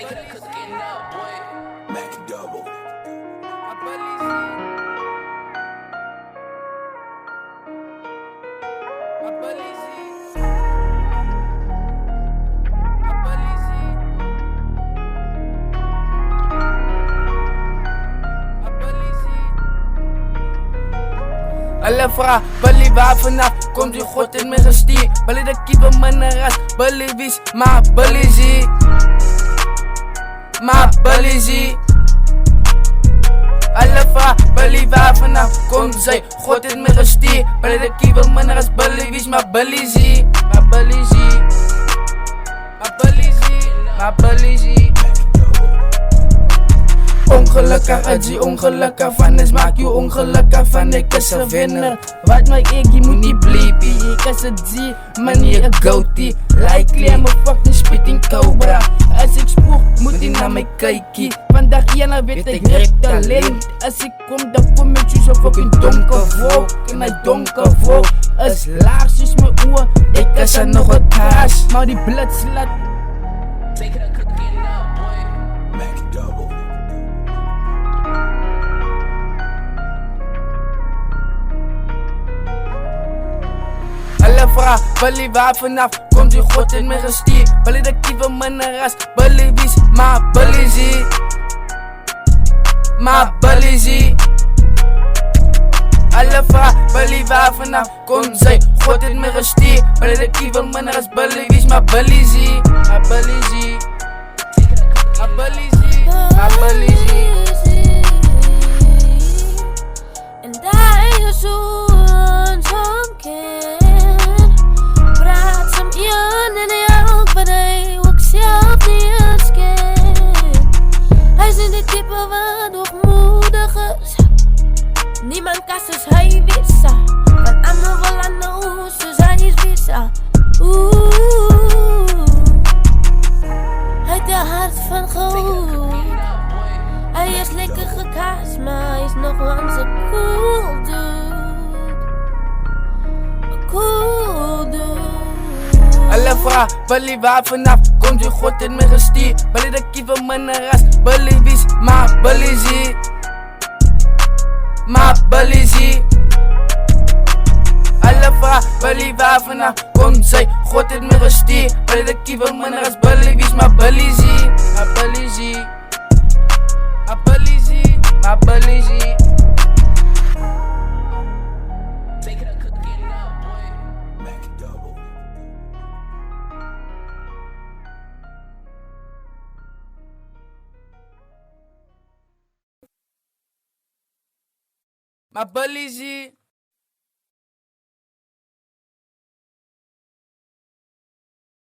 Taking a cooking up, boy. Mac double. Alle vragen, Billy waar vanaf komt die god in mijn gestier. Billy de keeper mijn ras, Billy wies, maar Billy zie. Maar Billy zie. Alle vragen, Billy waar vanaf komt zij, god in mijn gestier. Billy de keeper mijn ras, Billy wies, maar Billy zie. Maar Billy zie. Maar Billy zie. Maar Billy zie. Ongelukkig uit die ongelukkig van is maak je ongelukkig van ik is een winnaar. Wat maak ik, je moet niet bleepie. Ik is het zie, manier een goatee. Likely I'm a fucking spitting cobra. Als ik spoeg, moet hij naar mij kijken. Vandaag Jana weet ik rap talent. Als ik kom, dan kom ik zo fucking donker volk. In mijn donker volk. Als laars is mijn oor, ik is er nog wat kaas. Maar die bloed slaat. Taking a cooking up, boy. Mac double. Alle vragen, Billy waar vanaf komt die god in mijn gestier. Billy de keeper mijn ras, Billy wies, maar Billy zie. Maar Billy zie. Alle vragen, Billy waar vanaf komt zij, god in mijn gestier. Billy de keeper mijn ras, Billy wies, maar Billy zie. Maar Billy zie. Maar Billy zie. Maar Billy zie. En daar is zo'n kind. En hij ook van hij ook zelf niet eens kent. Hij is in de type wat hoogmoedig is. Niemand kan zoals hij wist. Want allemaal wel aan de hoes, dus hij is wissa. Hij heeft de hart van goud. Hij is lekker gekaast, maar hij is nog lang zo cool dude. Cool dude. Alle vragen, Billy waar vanaf komt die god in mijn gestier. Billy de keeper mijn ras, Billy wies, maar Billy zie. Maar Billy zie. Alle vragen, Billy waar vanaf komt zij, god in mijn gestier. Billy de keeper mijn ras, Billy wies, maar Billy zie. Maar Billy zie. Maar Billy zie. Maar Billy zie. Taking a cooking up, boy. Mac double. Maar Billy zie.